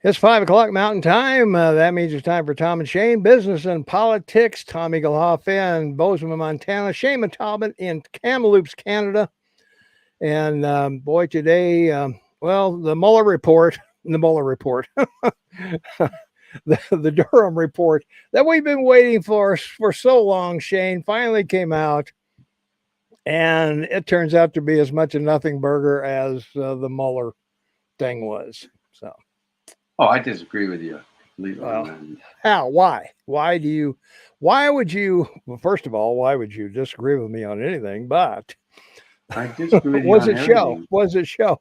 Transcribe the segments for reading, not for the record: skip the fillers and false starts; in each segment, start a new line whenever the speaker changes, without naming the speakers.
It's 5 o'clock Mountain Time. That means it's time for Tom and Shane, business and politics. Tom Egelhoff in Bozeman, Montana. Shane and Talbot in Kamloops, Canada. And boy, today, the Muller Report, the Muller Report, the Durham Report that we've been waiting for so long, Shane, finally came out. And it turns out to be as much a nothing burger as the Mueller thing was. So.
Oh, I disagree with you.
Well, how? Why? Why would you? Well, first of all, why would you disagree with me on anything? But
I disagree with you on everything.
Was it show?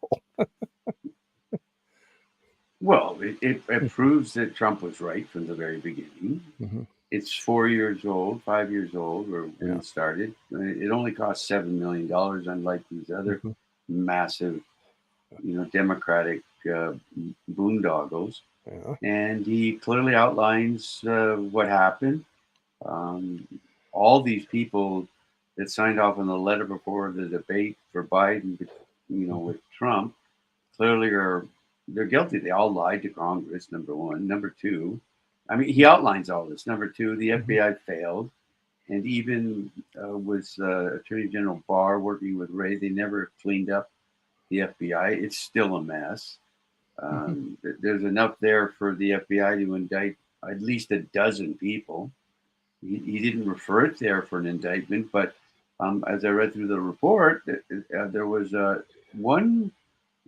Well, it proves that Trump was right from the very beginning. Mm-hmm. It's 5 years old, or when it started. It only cost $7 million, unlike these other massive, Democratic boondoggles. Yeah. And he clearly outlines what happened. All these people that signed off on the letter before the debate for Biden, with Trump, clearly they're guilty. They all lied to Congress, number one. Number two, he outlines all this. Number two, the FBI failed. And even with Attorney General Barr working with Wray, they never cleaned up the FBI. It's still a mess. There's enough there for the FBI to indict at least a dozen people. He didn't refer it there for an indictment, but as I read through the report, there was one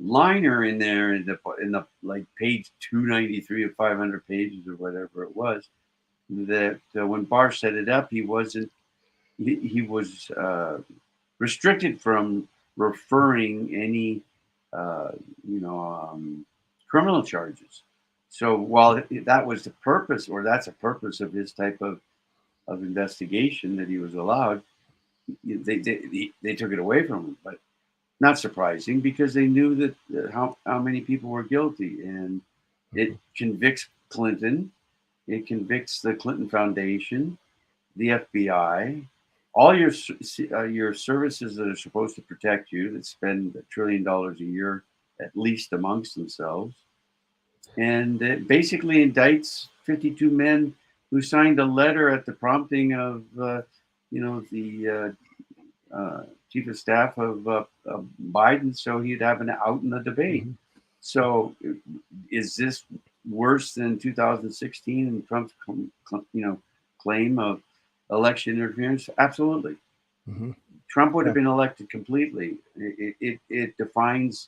liner in there in the like page 293 of 500 pages or whatever it was, that when Barr set it up, he was restricted from referring any criminal charges. So while that was the purpose, or that's a purpose of his type of investigation that he was allowed, they took it away from him. But not surprising, because they knew that how many people were guilty, and it convicts Clinton, it convicts the Clinton Foundation, the FBI, all your services that are supposed to protect you, that spend $1 trillion a year at least amongst themselves, and it basically indicts 52 men who signed a letter at the prompting of the chief of staff of Biden, so he'd have an out in the debate. Mm-hmm. So, is this worse than 2016 and Trump's claim of election interference? Absolutely. Mm-hmm. Trump would have been elected completely. It defines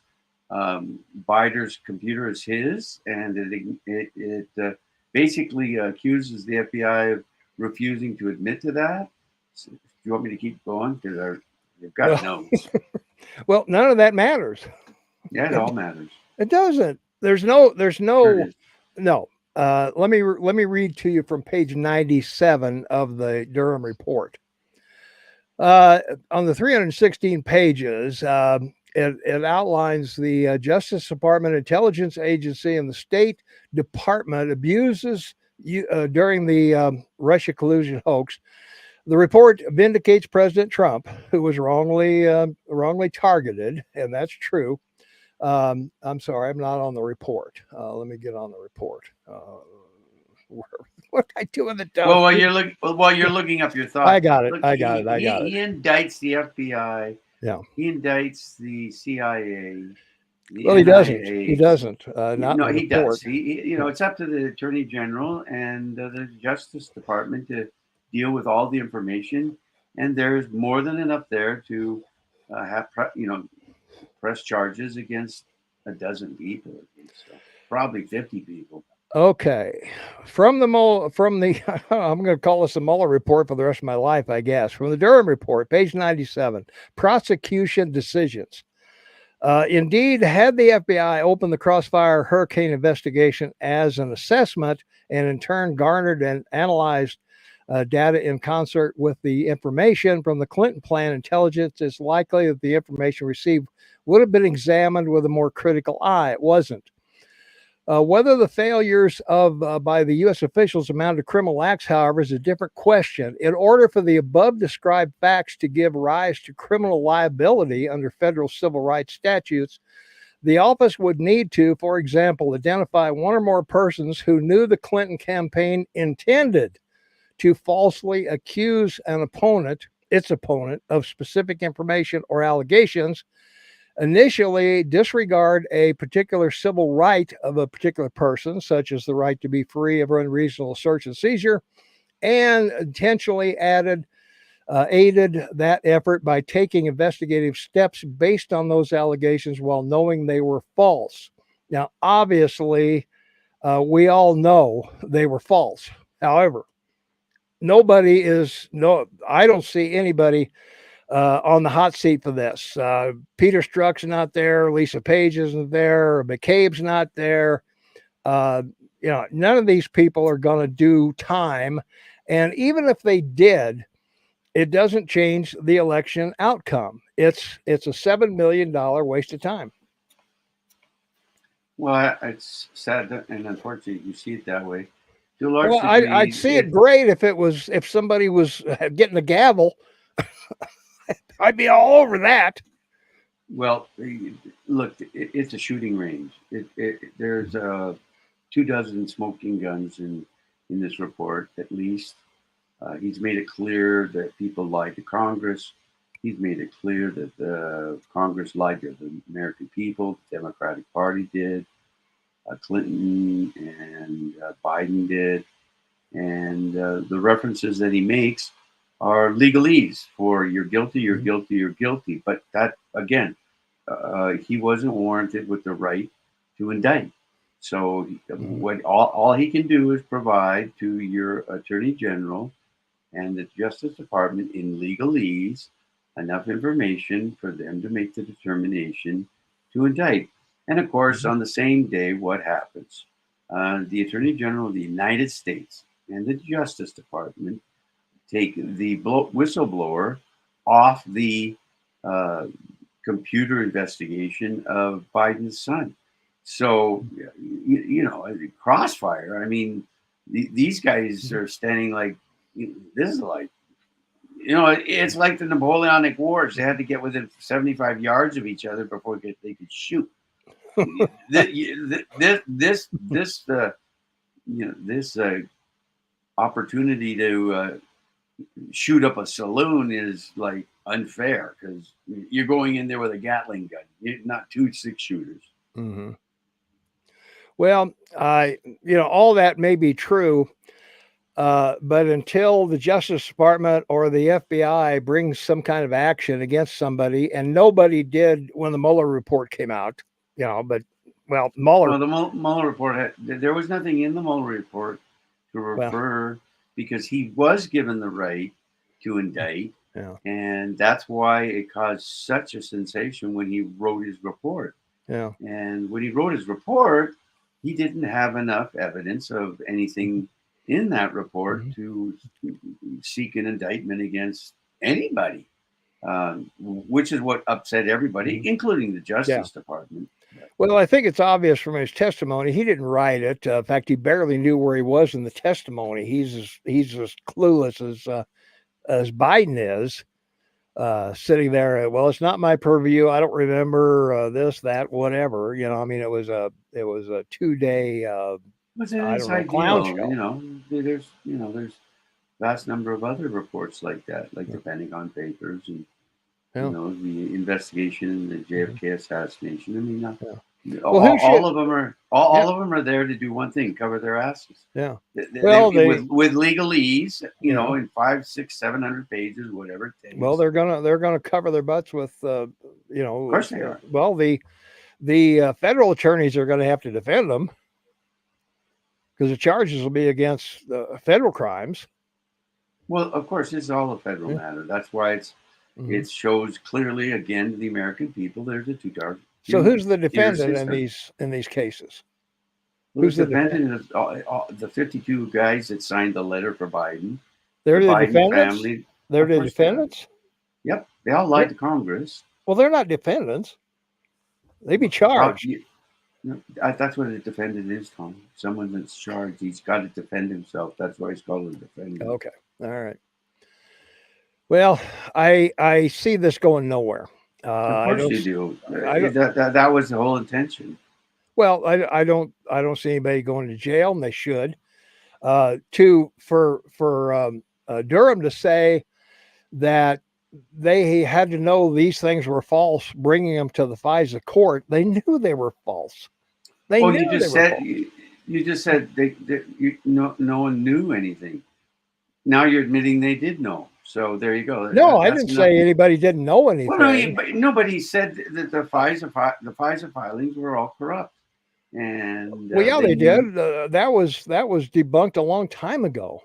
Biden's computer as his, and it basically accuses the FBI of refusing to admit to that. So, do you want me to keep going? Because they've got notes.
Well, none of that matters.
Yeah, it all matters.
It doesn't. There's no. No. Let me read to you from page 97 of the Durham Report. On the 316 pages, it outlines the Justice Department, Intelligence Agency, and the State Department abuses during the Russia collusion hoax. The report vindicates President Trump, who was wrongly targeted, and that's true. I'm sorry, I'm not on the report. Let me get on the report. What I do in the dump?
Well, while you're looking up your thoughts,
I got it. I got it.
He indicts the FBI.
Yeah.
He indicts the CIA.
Well, he doesn't. He doesn't.
No, he does. It's up to the Attorney General and the Justice Department to deal with all the information, and there's more than enough there to have press charges against a dozen people, probably 50 people.
Okay, I'm going to call this the Mueller Report for the rest of my life, I guess. From the Durham Report, page 97, prosecution decisions. Indeed, had the FBI opened the Crossfire hurricane investigation as an assessment, and in turn garnered and analyzed data in concert with the information from the Clinton plan intelligence, it's likely that the information received would have been examined with a more critical eye. It wasn't. Whether the failures by the U.S. officials amounted to criminal acts, however, is a different question. In order for the above described facts to give rise to criminal liability under federal civil rights statutes, The office would need to, for example, identify one or more persons who knew the Clinton campaign intended to falsely accuse its opponent, of specific information or allegations, initially disregard a particular civil right of a particular person, such as the right to be free of unreasonable search and seizure, and intentionally aided that effort by taking investigative steps based on those allegations while knowing they were false. Now, obviously, we all know they were false. However, I don't see anybody on the hot seat for this. Peter Strzok's not there. Lisa Page isn't there. McCabe's not there. None of these people are going to do time. And even if they did, it doesn't change the election outcome. It's a $7 million waste of time.
Well, it's sad and unfortunate you see it that way. To a large
Well,
degree,
I'd see it great if somebody was getting the gavel. I'd be all over that.
Well, look, it's a shooting range. There's 24 smoking guns in this report, at least. He's made it clear that people lied to Congress. He's made it clear that the Congress lied to the American people. The Democratic Party did. Clinton and Biden did. And the references that he makes are legalese for you're guilty, you're guilty, you're guilty. But that, again, he wasn't warranted with the right to indict. So what all he can do is provide to your attorney general and the Justice Department in legalese enough information for them to make the determination to indict. And of course, on the same day, what happens? The Attorney General of the United States and the Justice Department take the whistleblower off the computer investigation of Biden's son. So, crossfire. I mean, these guys are standing like, this is like, it's like the Napoleonic Wars. They had to get within 75 yards of each other before they could shoot. This opportunity to shoot up a saloon is like unfair because you're going in there with a Gatling gun, not 2 6-shooters.
Mm-hmm. Well, all that may be true, but until the Justice Department or the FBI brings some kind of action against somebody, and nobody did when the Muller report came out, Mueller.
Well, the Mueller report, there was nothing in the Mueller report to refer because he was given the right to indict.
Yeah.
And that's why it caused such a sensation when he wrote his report.
Yeah.
And when he wrote his report, he didn't have enough evidence of anything in that report to seek an indictment against anybody, which is what upset everybody, including the Justice Department.
Well, I think it's obvious from his testimony. He didn't write it. In fact, he barely knew where he was in the testimony. He's as clueless as Biden is, sitting there. Well, it's not my purview. I don't remember this, that, whatever. It was a 2-day clown show.
There's vast number of other reports like that, like the Pentagon Papers and the investigation, the JFK assassination. I mean, all of them are there to do one thing: cover their asses.
Yeah.
With legalese, in 500, 600, 700 pages, whatever it takes.
Well, they're gonna cover their butts with, Of
course they are.
Well, the federal attorneys are going to have to defend them because the charges will be against federal crimes.
Well, of course, it's all a federal matter. That's why it shows clearly again to the American people there's a two-tiered.
So who's the defendant in these cases?
Who's the defendant? The 52 guys that signed the letter for Biden.
They're the
Biden
defendants.
Family.
They're the defendants.
Yep, they all lied to Congress.
Well, they're not defendants. They'd be charged.
That's what a defendant is, Tom. Someone that's charged. He's got to defend himself. That's why he's called a defendant.
Okay. All right. Well, I see this going nowhere.
Of
I
course
don't.
you do.
I don't.
That was the whole intention.
Well, I don't. I don't see anybody going to jail, and they should. For Durham to say that they had to know these things were false, bringing them to the FISA court. They knew they were false. They
Well,
knew they were false.
you just said no one knew anything. Now you're admitting they did know. So there you go.
No, I
That's
didn't
enough.
say anybody didn't know
Well, no,
anything.
but nobody said that the FISA filings were all corrupt, and
Well, yeah,
they
they
knew.
did. That was debunked a long time ago.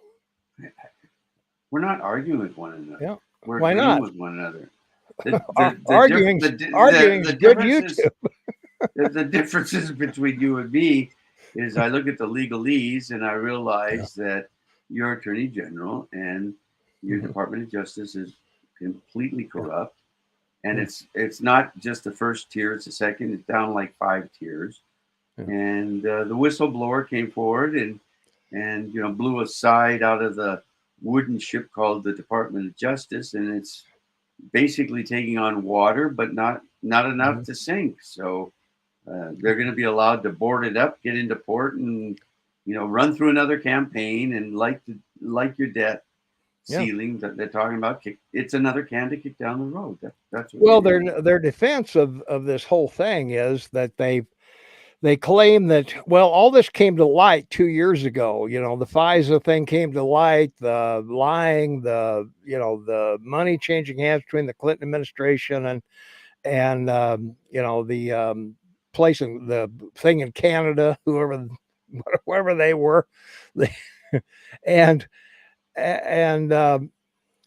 We're not arguing with one another.
Yeah,
We're
why
agreeing
not?
with one another. The
Arguing's good
differences
YouTube.
the differences between you and me is I look at the legalese and I
Yeah.
realize that your attorney general and your
Mhm.
Department of Justice is completely
Yeah.
corrupt, and
Mm.
it's not just the first tier; it's the second. It's down like 5 tiers,
Yeah.
and the whistleblower came forward and blew a side out of the wooden ship called the Department of Justice, and it's basically taking on water, but not enough
Mhm.
to sink. So they're going to be allowed to board it up, get into port, and run through another campaign. And like your debt
Yeah.
ceiling that they're talking about, it's another can to kick down the road. That's what
Well,
you're doing.
their defense of this whole thing is that they claim that, well, all this came to light 2 years ago. The FISA thing came to light, the lying, the money changing hands between the Clinton administration and the placing the thing in Canada, whoever they were, they, and and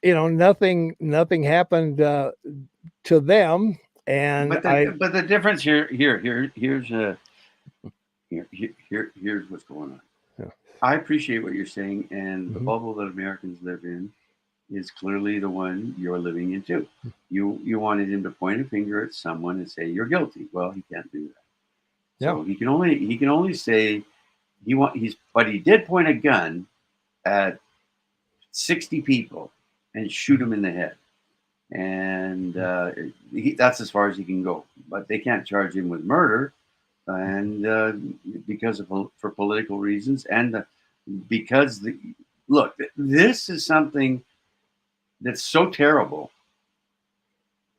nothing happened to them, and
But
I.
the difference here's what's going on.
Yeah.
I appreciate what you're saying, and the
Mm-hmm.
bubble that Americans live in is clearly the one you're living into. You wanted him to point a finger at someone and say you're guilty. Well, he can't do that.
Yeah.
So he can only say but he did point a gun at 60 people and shoot them in the head, and that's as far as he can go. But they can't charge him with murder, and because for political reasons, and because look, this is something that's so terrible.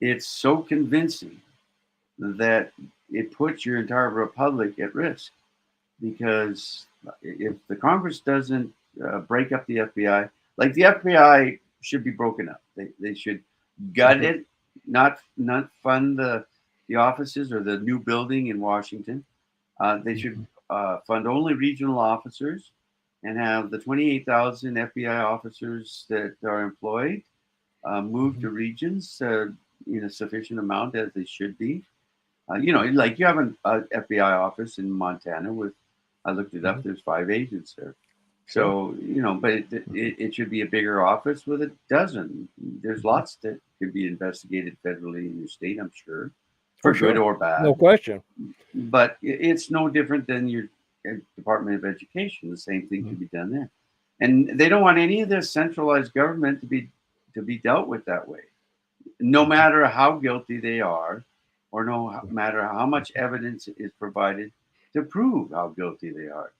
It's so convincing that it puts your entire republic at risk, because if the Congress doesn't break up the FBI, like the FBI should be broken up. They should gut it, not fund the offices or the new building in Washington. They should fund only regional officers and have the 28,000 FBI officers that are employed move to regions in a sufficient amount, as they should be. Like you have an FBI office in Montana with, I looked it up, there's 5 agents there.
Sure.
So, but it should be a bigger office with a dozen. There's lots that could be investigated federally in your state, I'm sure, for good
Sure.
or bad.
No question.
But it's no different than your Department of Education. The same thing
Mhm.
could be done there. And they don't want any of this centralized government to be dealt with that way, no matter how guilty they are, or no matter how much evidence is provided to prove how guilty they are.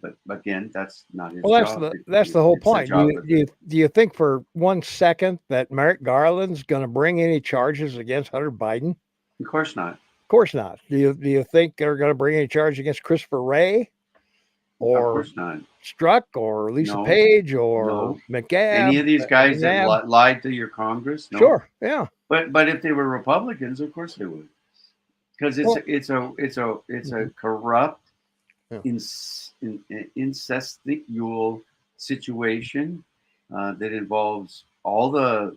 But again, that's not his
Well,
job.
that's the whole
It's the
point. Do
job
you
of
do you, do you think for 1 second that Merrick Garland's going to bring any charges against Hunter Biden?
Of course not.
Of course not. Do you think they're going to bring any charge against Christopher Wray
Of
or
course not.
Struck or Lisa
No,
Page or
no. Any
McGab?
of these guys that
McNabb?
lied to your Congress? No.
Sure. Yeah.
But if they were Republicans, of course they would, because
Well,
it's a
mhm.
corrupt,
Yeah.
incestual situation that involves all the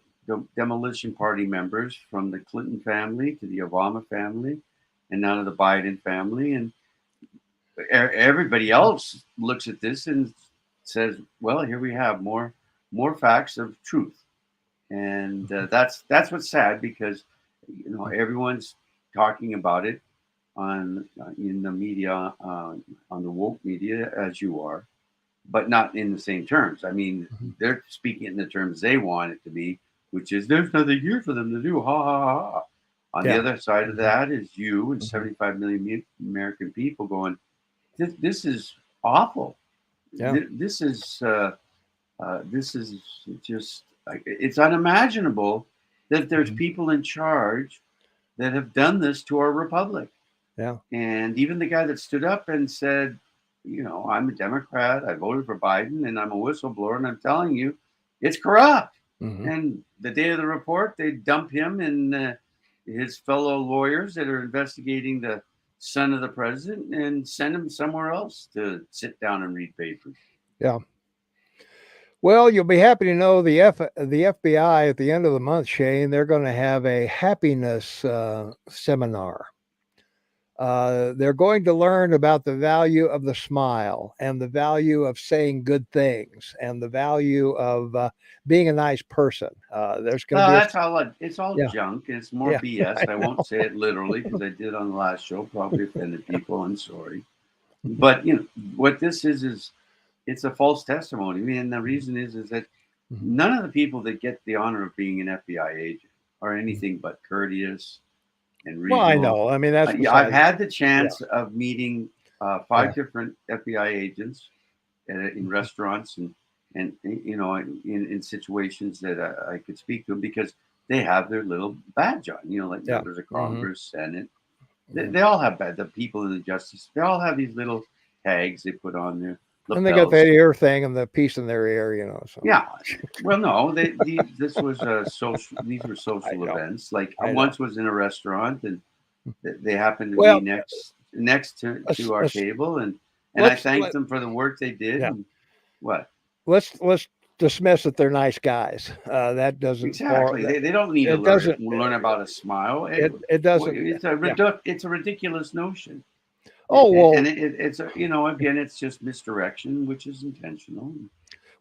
demolition party members, from the Clinton family to the Obama family, and now to the Biden family, and everybody else looks at this and says, "Well, here we have more facts of truth," and that's what's sad, because everyone's talking about it on in the media, on the woke media, as you are, but not in the same terms. I mean,
Mhm.
they're speaking in the terms they want it to be, which is there's nothing here for them to do. Ha ha ha ha. On the
Yeah.
other side of
Mhm.
that is you and
Mhm.
75 million American people going, this is awful.
Yeah.
This is just, it's unimaginable that there's
Mhm.
people in charge that have done this to our republic.
Yeah.
And even the guy that stood up and said, I'm a Democrat, I voted for Biden, and I'm a whistleblower, and I'm telling you, it's corrupt.
Mhm.
And the day of the report, they dump him and his fellow lawyers that are investigating the son of the president and send him somewhere else to sit down and read papers.
Yeah. Well, you'll be happy to know the FBI at the end of the month, Shane, they're going to have a happiness seminar. They're going to learn about the value of the smile and the value of saying good things and the value of being a nice person. There's going to be a
That's all. It's all
yeah,
junk. It's more
yeah,
BS.
I
I
know.
won't say it literally because I did on the last show. Probably offended people. I'm sorry, but what this is it's a false testimony. I mean, and the reason is that
Mhm.
none of the people that get the honor of being an FBI agent are anything but courteous and
Well, I
reasonable.
know. I mean, that's
Yeah, I've
beside.
had the
Yeah,
chance of meeting
yeah.
5 different FBI agents in
Mhm.
restaurants and in situations that I could speak to them because they have their little badge on. Like
Yeah.
members of
Hmm.
Congress, Senate. They,
Hmm.
they all have the people in the justice. They all have these little tags they put on their
And they got that
lapels.
ear thing and the piece in their ear, So
Yeah. Well, no, this was a social. These were
I
social
know.
events. Like I
I know.
once was in a restaurant and they happened to be
Well,
next
let's
to our
let's
table and I
let's
thanked
let
them for the work they did.
yeah.
And what?
Let's dismiss that they're nice guys. That doesn't for
Exactly.
that.
They don't need to
It doesn't.
learn about a smile.
It doesn't. Yeah.
It's a ridiculous notion.
Oh
And
well.
it's again it's just misdirection, which is intentional.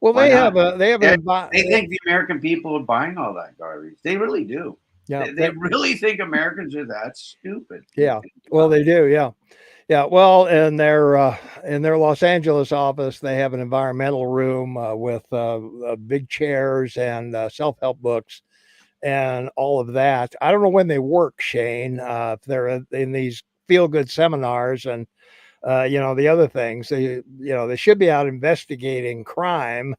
Well,
Why not?
they have an
They think the American people are buying all that garbage. They really do.
yeah.
They really think Americans are that stupid.
Yeah. Well,
Wow.
they do. Yeah. Yeah. Well, in their Los Angeles office, they have an environmental room with big chairs and self help books and all of that. I don't know when they work, Shane. If they're in these feel good seminars and the other things, they should be out investigating crime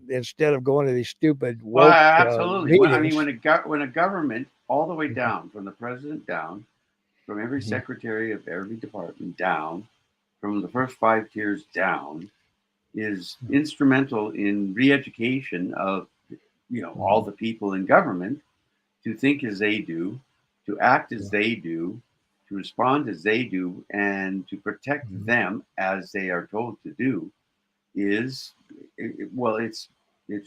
instead of going to these stupid
Well,
woke
absolutely. I mean,
meetings.
when a government all the way
Mhm.
down from the president down, from every
Mhm.
secretary of every department down, from the first 5 tiers down, is instrumental in re-education of all
Mhm.
the people in government to think as they do, to act as
Yeah.
they do, to respond as they do, and to protect
Mhm.
them as they are told to do is well, it's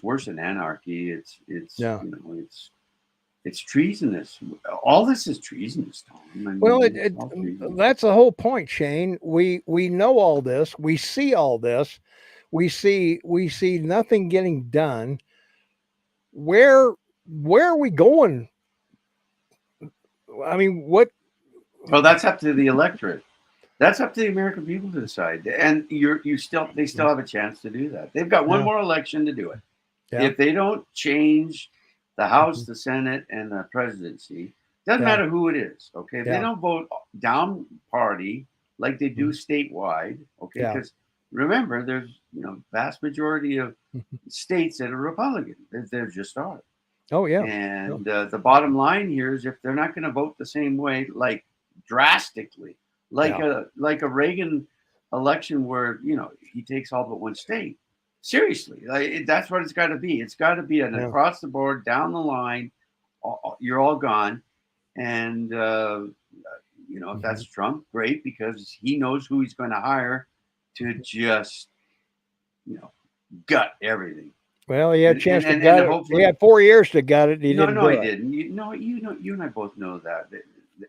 worse than anarchy.
Yeah.
It's treasonous. All this is treasonous, Tom. I
Well,
mean, it's all treasonous.
that's the whole point, Shane. We know all this. We see all this. We see nothing getting done. Where where are we going? I mean, what?
Well, that's up to the electorate. That's up to the American people to decide. And they still have a chance to do that. They've got one
Yeah,
more election to do it.
yeah,
If they don't change the House,
mhm,
the Senate, and the presidency, doesn't
yeah,
matter who it is. Okay, if they
yeah,
don't vote down party like they do
mhm,
statewide. Okay,
yeah.
because remember, there's vast majority of
Mhm.
states that are Republican. There just are.
Oh yeah, yeah,
And the bottom line here is if they're not going to vote the same way, like drastically,
yeah,
like a Reagan election where he takes all but one state. Seriously, that's what it's got to be. It's got to be an
yeah.
across the board, down the line. You're all gone, and if
Mhm.
that's Trump, great because he knows who he's going to hire to just you know gut everything,
Well, he had a chance to
and
gut it. He
hopefully
had 4 years to gut it. He
no,
didn't
no,
do
he
it.
didn't. You and I both know that.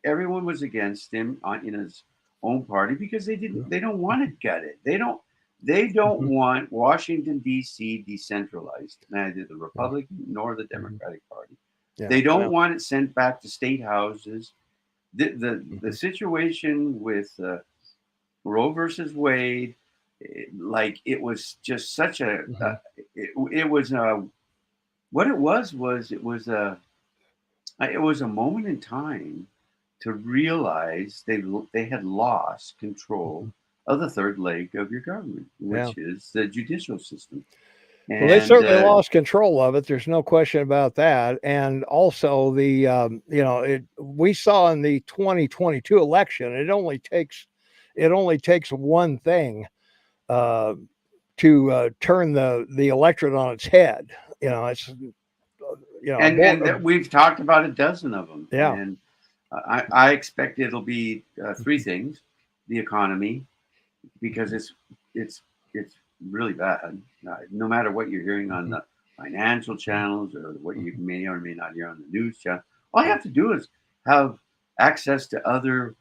Everyone was against him in his own party because they
Yeah.
didn't. They don't want to gut it. They don't
Mhm.
want Washington D.C. decentralized. Neither the
Yeah.
Republican nor the
Mhm.
Democratic Party.
Yeah.
They don't
Well.
want it sent back to state houses. The
Mhm.
situation with Roe versus Wade, like it was just such
Mhm.
it was what it was it was a It was a moment in time to realize they had lost control of the third leg of your government,
Yeah.
which is the judicial system.
Well, they
And
certainly lost control of it. There's no question about that. And also we saw in the 2022 election, it only takes one thing to turn the electorate on its head.
and we've talked about a dozen of them.
Yeah.
And I expect it'll be three things: the economy, because it's really bad. No matter what you're hearing on the financial channels or what you may or may not hear on the news channel, all you have to do is have access to other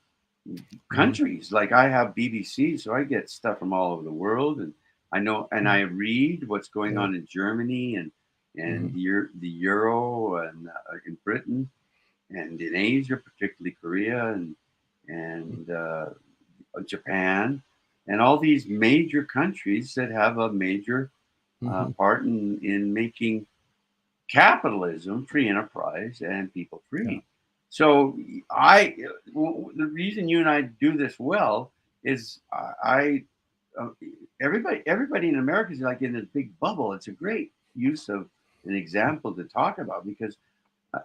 countries. Like I have BBC, so I get stuff from all over the world, and I know and I read what's going on in Germany and the euro and in Britain and in Asia, particularly Korea and Japan, and all these major countries that have a major part in making capitalism, free enterprise, and people free. Yeah. So the reason you and I do this well is everybody in America is like in this big bubble. It's a great use of an example to talk about because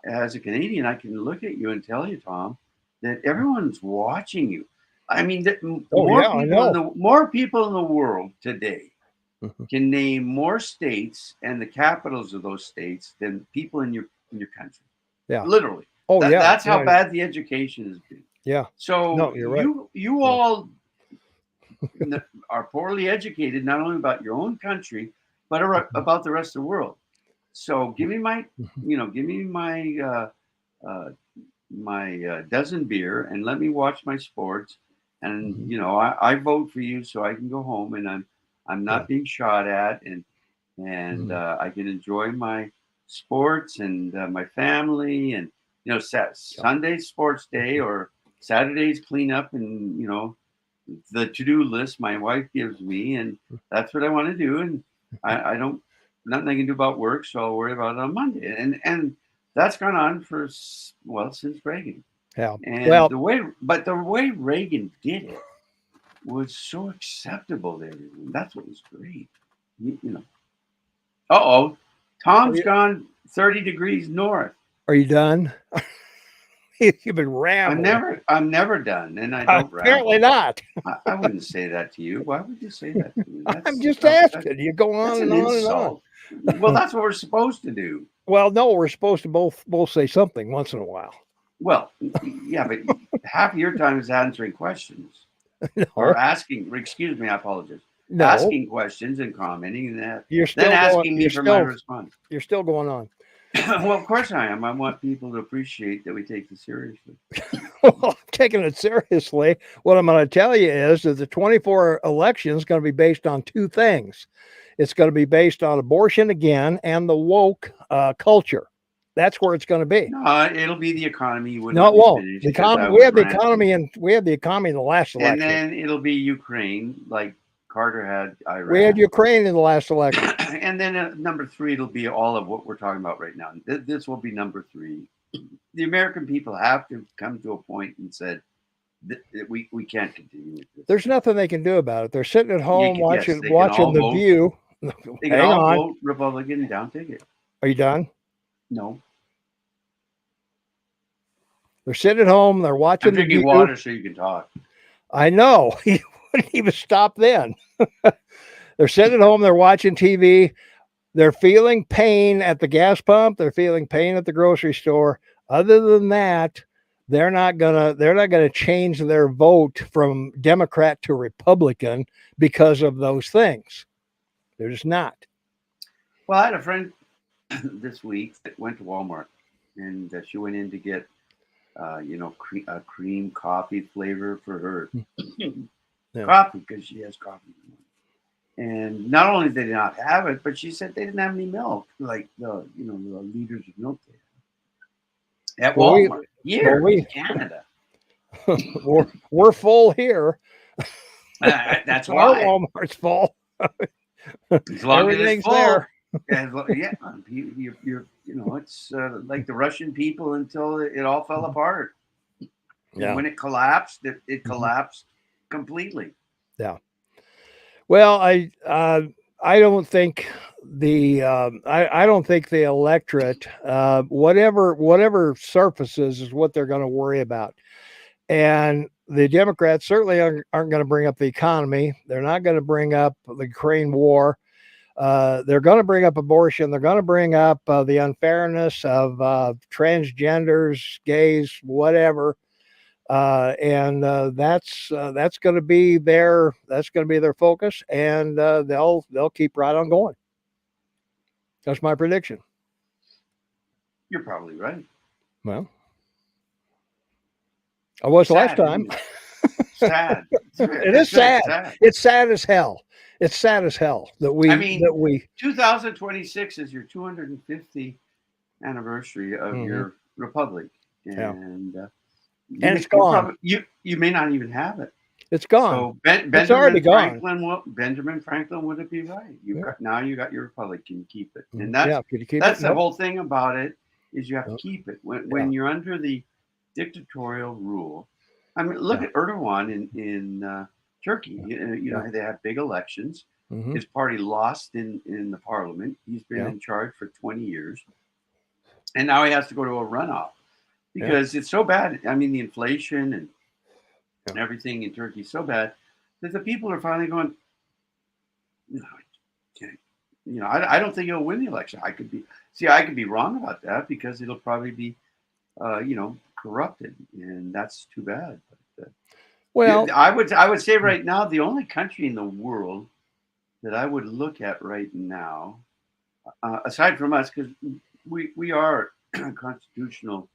as a Canadian, I can look at you and tell you, Tom, that everyone's watching you. I mean, more people in the world today can name more states and the capitals of those states than people in your country. Yeah, literally. Oh, that's how bad the education has been.
Yeah.
So you're right. You all are poorly educated, not only about your own country, but about the rest of the world. So give me my dozen beer and let me watch my sports. And I vote for you so I can go home and I'm not being shot at and I can enjoy my sports and my family and Sunday's sports day or Saturday's cleanup and the to-do list my wife gives me and that's what I want to do and I don't nothing I can do about work, so I'll worry about it on Monday. And that's gone on for since Reagan.
Yeah.
And the way Reagan did it was so acceptable to everyone. That's what was great. Tom's gone 30 degrees north.
Are you done? You've been rambling.
I'm never done, and I don't
Apparently not.
I wouldn't say that to you. Why would you say that to me?
I'm just asking. You go on and on and on.
Well, that's what we're supposed to do.
Well, no, we're supposed to both say something once in a while.
Well, yeah, but half of your time is answering questions or asking. Excuse me, I apologize. No. Asking questions and commenting, and that.
You're still
asking me for my response.
You're still going on.
Well, of course I am. I want people to appreciate that we take this seriously.
Well, I'm taking it seriously. What I'm going to tell you is that the 24 election is going to be based on two things. It's going to be based on abortion again and the woke culture. That's where it's going to be.
No, it'll be the economy.
No, it won't. We had the economy in the last election.
And then it'll be Ukraine, like Carter had Iraq.
We had Ukraine in the last election.
And then number 3, it'll be all of what we're talking about right now. This will be number 3. The American people have to come to a point and said, we can't continue with this.
There's nothing they can do about it. They're sitting at home watching The View.
They can all vote Republican down ticket.
Are you done?
No.
They're sitting at home. They're watching
The View. Water so you can talk.
I know. He wouldn't even stop then. They're sitting at home. They're watching TV. They're feeling pain at the gas pump. They're feeling pain at the grocery store. Other than that, they're not gonna change their vote from Democrat to Republican because of those things. They're just not.
Well, I had a friend this week that went to Walmart, and she went in to get, a cream coffee flavor for her coffee because she has coffee. And not only did they not have it, but she said they didn't have any milk, like the liters of milk they had at Walmart. In Canada.
we're full here.
That's
why our Walmart's full.
As long as it's full. Yeah, it's like the Russian people until it all fell apart. And
Yeah.
when it collapsed, it
Mhm.
collapsed completely.
Yeah. Well, I don't think I don't think the electorate, whatever surfaces is what they're going to worry about. And the Democrats certainly aren't going to bring up the economy. They're not going to bring up the Ukraine war. They're going to bring up abortion. They're going to bring up the unfairness of transgenders, gays, whatever. And that's going to be their focus, and they'll keep right on going. That's my prediction.
You're probably right.
Well, I was last
Sad,
time.
isn't it? Sad.
It is
It's very
sad.
sad.
It's sad as hell. It's sad as hell that
I
we
mean,
that we.
2026 is your 250th anniversary of
Mhm.
your republic,
Yeah,
and
and it's
you're
gone.
probably you may not even have it.
It's gone.
So
It's already gone.
Benjamin Franklin would it be right?
Yeah.
You got your republic. Can you keep it? And
Yeah. Could you keep it?
that's the
Nope.
whole thing about it is you have to
Nope.
keep it
Yeah.
when you're under the dictatorial rule. I mean, look
Yeah.
at Erdogan in Turkey.
Yeah.
They had big elections.
Hmm.
His party lost in the parliament. He's been
Yeah.
in charge for 20 years, and now he has to go to a runoff
Yeah.
because it's so bad. I mean, the inflation and
Yeah.
everything in Turkey is so bad that the people are finally going, no, I don't think he'll win the election. I could be wrong about that because it'll probably be, corrupted, and that's too bad. But,
Well.
I would say right now the only country in the world that I would look at right now, aside from us, because we are a constitutional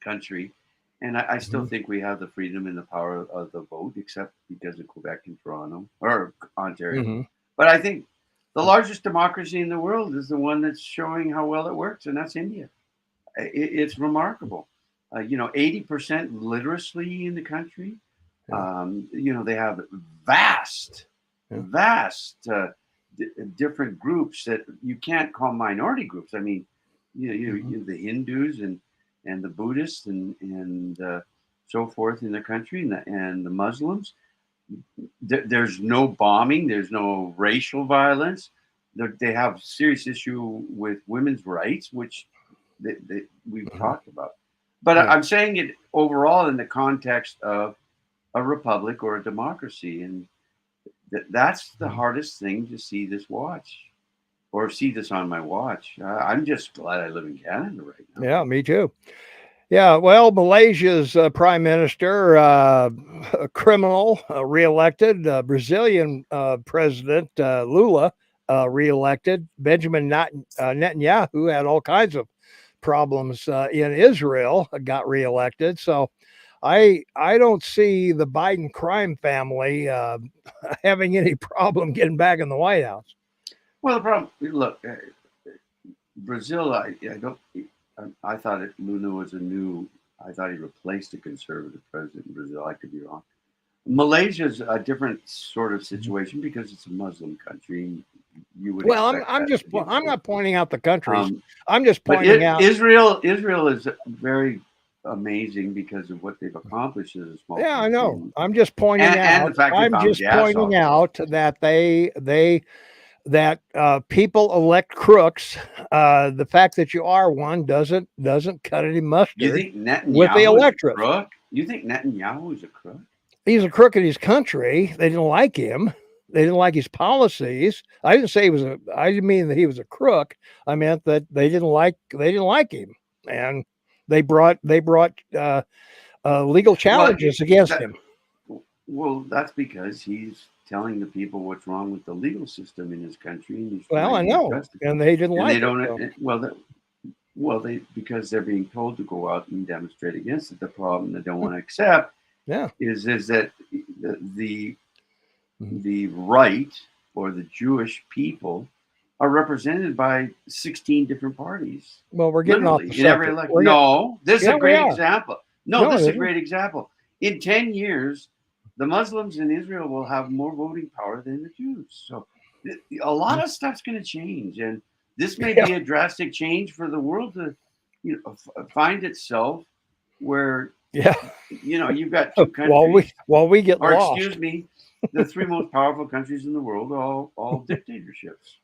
country, and I still
Mhm.
think we have the freedom and the power of the vote, except because of Quebec and Toronto or Ontario.
Mhm.
But I think the largest democracy in the world is the one that's showing how well it works, and that's India. It's remarkable. 80% literacy in the country.
Yeah.
They have vast,
Yeah.
vast different groups that you can't call minority groups. I mean,
Mhm.
the Hindus and the Buddhists and so forth in the country, and the Muslims. There's no bombing. There's no racial violence. They have serious issue with women's rights, which we've
Mhm.
talked about. But
Yeah.
I'm saying it overall in the context of a republic or a democracy, and that's the
Mhm.
hardest thing to see this watch or see this on my watch. I'm just glad I live in Canada right now.
Yeah. Me too. Yeah, well, Malaysia's prime minister, a criminal, reelected. Brazilian president Lula, reelected. Benjamin Netanyahu had all kinds of problems in Israel, got reelected. So I don't see the Biden crime family having any problem getting back in the White House.
Well, the problem, look, Brazil. I don't. I thought Lula was a new. I thought he replaced a conservative president in Brazil. I could be wrong. Malaysia's a different sort of
Mhm.
situation because it's a Muslim country. You would
Well,
expect that to be the
I'm
case.
not pointing out the countries.
Um,
I'm just
but
pointing out.
Israel is very amazing because of what they've accomplished as a small
Yeah, I
country,
know. I'm just pointing
and
out.
the fact they
I'm
found
just
gas
pointing
also.
out that people elect crooks. The fact that you are one doesn't cut any
You
mustard
think
with the
Netanyahu is a
electorate.
crook? You think Netanyahu is a crook?
He's a crook in his country. They didn't like him. They didn't like his policies. I didn't say he was a. I didn't mean that he was a crook. I meant that they didn't like him, and they brought legal
Well,
challenges against
that,
him.
well, that's because he's telling the people what's wrong with the legal system in his country, and he's
Well, I
trying to
know,
adjust it.
and they didn't
And they
like it.
don't.
So.
They because they're being told to go out and demonstrate against it. The problem they don't want to accept
Yeah.
is that the
Mhm.
the right or the Jewish people are represented by 16 different parties.
Well, we're getting off the
Literally in every
subject.
election. No, this is
Yeah,
a
we
great
are.
example. No,
No,
this
it
is a
isn't.
great example. In 10 years, the Muslims in Israel will have more voting power than the Jews. So A lot of stuff's going to change, and this may be a drastic change for the world to, find itself where, you've got two countries.
while we get
or
lost.
excuse me, the three most powerful countries in the world are all dictatorships.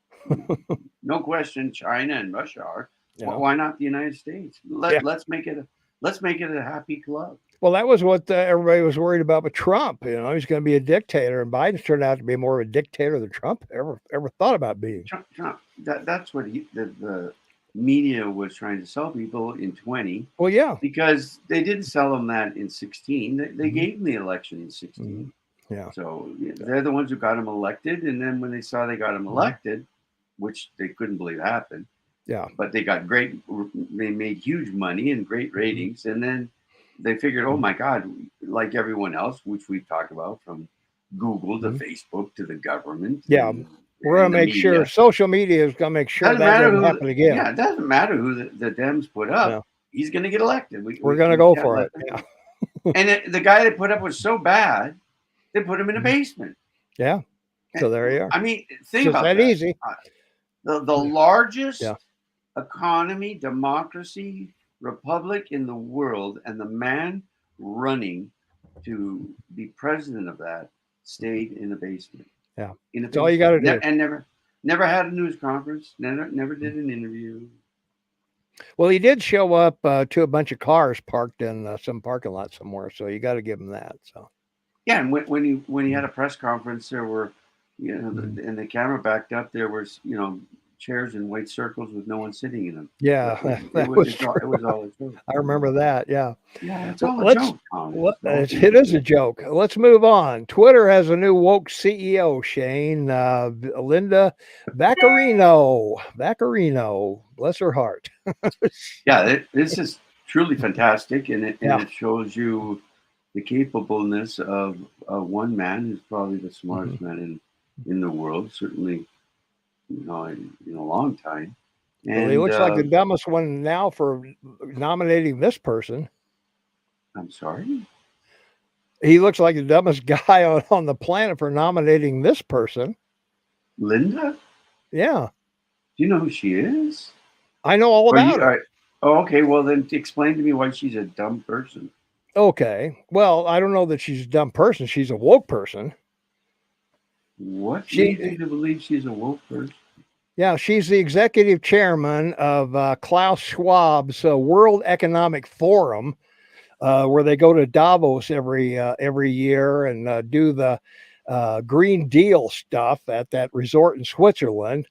No question, China and Russia are. Well, why not the United States? Let's make it a happy club.
Well, that was what everybody was worried about with Trump. He's going to be a dictator, and Biden's turned out to be more of a dictator than Trump ever thought about being.
Trump that's what the media was trying to sell people in 20.
Well, yeah,
because they didn't sell them that in 16. They gave them the election in 16.
Yeah.
So they're the ones who got him elected, and then when they saw they got him elected, which they couldn't believe happened.
Yeah.
But they made huge money and great ratings, and then they figured, oh my God, like everyone else, which we've talked about, from Google to Facebook to the government.
Yeah. We're going to make sure social media is going to make sure that doesn't happen again.
Yeah, it doesn't matter who the Dems put up. Yeah. He's going to get elected.
We're going to go for it. Yeah.
And the guy they put up was so bad, they put him in a basement.
Yeah. So there you are.
I mean, think about that.
Easy.
The largest economy, democracy, republic in the world, and the man running to be president of that stayed in a basement.
Yeah, that's all you got to do.
And never had a news conference. Never did an interview.
Well, he did show up to a bunch of cars parked in some parking lot somewhere, so you got to give him that. So.
Yeah, and when he had a press conference, there were, and the camera backed up, there was, chairs in white circles with no one sitting in them.
Yeah,
it was all a joke.
I remember that. Yeah.
Yeah, it's all a joke.
It is a joke. Let's move on. Twitter has a new woke CEO, Shane. Linda Vaccarino. Bless her heart.
Yeah, this is truly fantastic, and it shows you the capableness of one man who's probably the smartest man in the world, certainly. In a long time. And,
well, he looks like the dumbest one now for nominating this person.
I'm sorry?
He looks like the dumbest guy on the planet for nominating this person.
Linda?
Yeah.
Do you know who she is?
I know all about her.
Oh, okay. Well, then explain to me why she's a dumb person.
Okay. Well, I don't know that she's a dumb person. She's a woke person.
What leads you to believe she's a woke person?
Yeah, she's the executive chairman of Klaus Schwab's World Economic Forum, where they go to Davos every year and do the Green Deal stuff at that resort in Switzerland.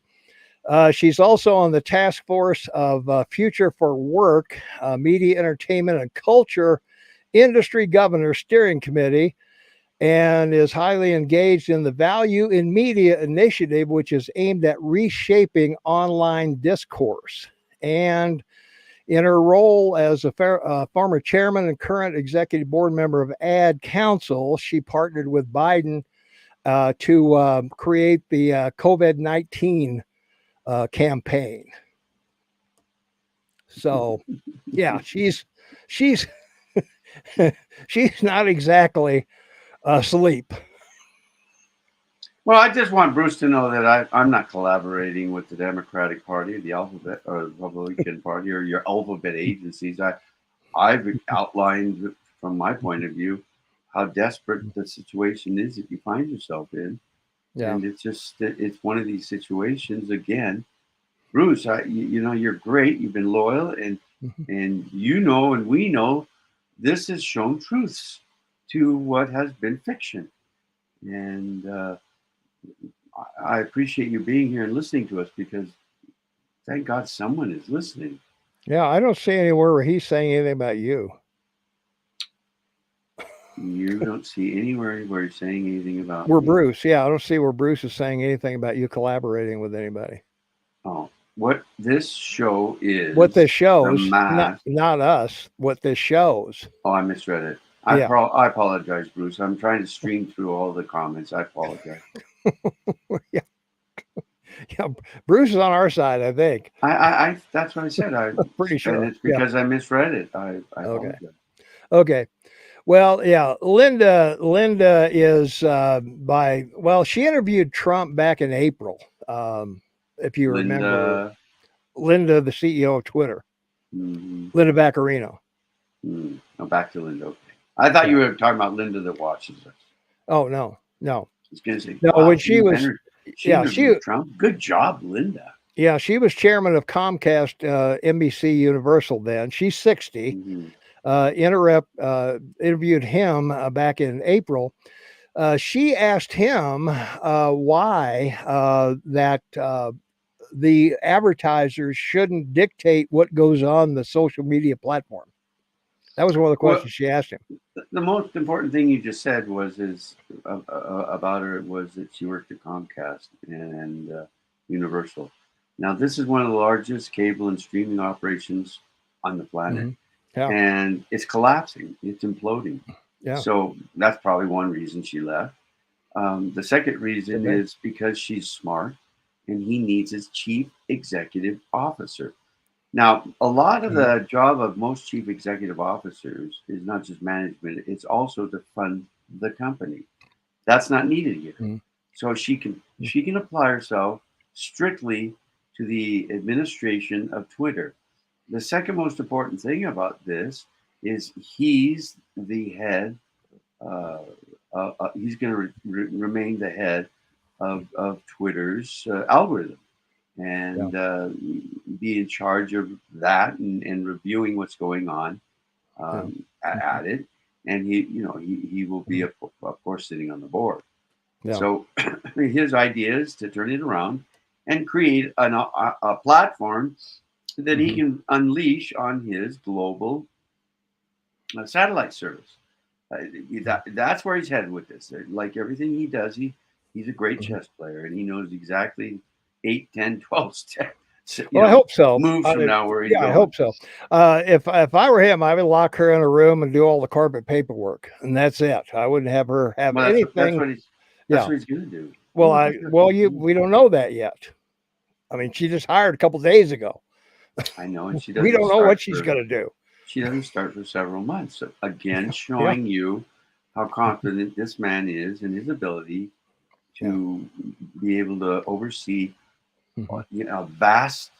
She's also on the task force of Future for Work, Media, Entertainment, and Culture Industry Governor Steering Committee, and is highly engaged in the Value in Media initiative, which is aimed at reshaping online discourse. And in her role as a former chairman and current executive board member of Ad Council, she partnered with Biden to create the COVID-19 campaign. So, yeah, she's she's not exactly asleep.
Well, I just want Bruce to know that I'm not collaborating with the Democratic Party, the Alphabet, or the Republican Party, or your alphabet agencies. I've outlined from my point of view how desperate the situation is that you find yourself in. Yeah. And it's one of these situations again. Bruce, you're great. You've been loyal, and and we know this has shown truths to what has been fiction. And I appreciate you being here and listening to us, because thank God someone is listening.
Yeah, I don't see anywhere where he's saying anything about you.
You don't see anywhere where he's saying anything about
me. Bruce. Yeah, I don't see where Bruce is saying anything about you collaborating with anybody.
Oh, what this show is.
What this shows, not us. What this shows.
Oh, I misread it. I apologize, Bruce. I'm trying to stream through all the comments. I apologize.
Yeah, Bruce is on our side, I think.
I that's what I said. I'm
pretty sure.
And it's because I misread it. I apologize.
Okay. Well, yeah, Linda is she interviewed Trump back in April. If you remember,
Linda.
Linda, the CEO of Twitter,
Mm,
Linda Vaccarino.
oh, back to Linda. Okay. I thought
Yeah.
you were talking about Linda that watches us.
Oh no.
I was going to say,
No,
wow,
when she was,
she
yeah,
interviewed Trump. Good job, Linda.
yeah, she was chairman of Comcast, NBC Universal. Then she's 60.
Mm-hmm.
Interviewed him back in April. She asked him why that the advertisers shouldn't dictate what goes on the social media platform. That was one of the
Well,
questions she asked him.
the most important thing you just said about her was that she worked at Comcast and Universal. Now, this is one of the largest cable and streaming operations on the planet,
Yeah.
and it's collapsing. It's imploding.
Yeah.
So that's probably one reason she left. The second reason is because she's smart, and he needs his chief executive officer. Now, a lot of the job of most chief executive officers is not just management, it's also to fund the company. That's not needed here. So she can apply herself strictly to the administration of Twitter. The second most important thing about this is he's the head. He's going to remain the head of Twitter's algorithm and be in charge of that and reviewing what's going on at it. And he will be of course sitting on the board.
Yeah.
So his idea is to turn it around and create a platform that he can unleash on his global satellite service. That's where he's headed with this. Like everything he does, he's a great chess player, and he knows exactly 8, 10, 12 steps.
Well, I hope so.
Moves from now where he's going.
I hope so. If I were him, I would lock her in a room and do all the corporate paperwork, and that's it. I wouldn't have her have anything.
That's what he's going to do.
Well, we don't know that yet. I mean, she just hired a couple of days ago.
I know, and she
we don't know what she's going to do.
She doesn't start for several months. So again, showing you how confident this man is in his ability to be able to oversee a vast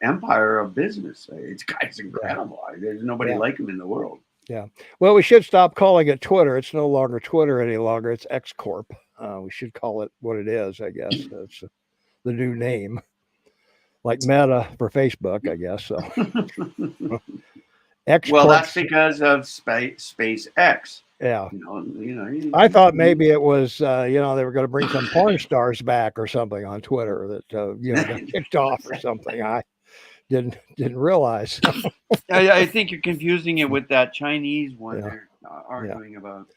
empire of business. It's incredible. There's nobody like him in the world.
Yeah. Well, we should stop calling it Twitter. It's no longer Twitter any longer. It's X Corp. We should call it what it is, I guess. It's the new name. Like Meta for Facebook, I guess. So,
that's because of SpaceX.
Yeah. I thought maybe it was, they were going to bring some porn stars back or something on Twitter that, got kicked off or something. I didn't realize.
I think you're confusing it with that Chinese one they're arguing about.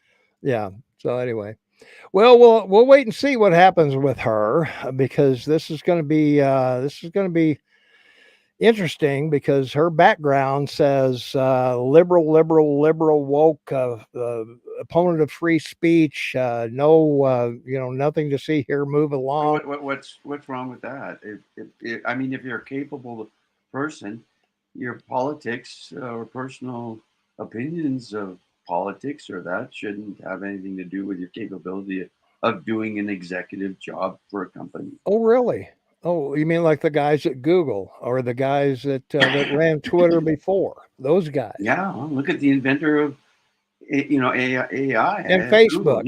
Yeah. So anyway. Well, we'll wait and see what happens with her because this is going to be interesting because her background says liberal, woke, opponent of free speech. Nothing to see here. Move along.
What's wrong with that? If you're a capable person, your politics or personal opinions of politics or that shouldn't have anything to do with your capability of doing an executive job for a company.
Oh, really? Oh, you mean like the guys at Google or the guys that ran Twitter before? Those guys.
Yeah, well, look at the inventor of AI
and Facebook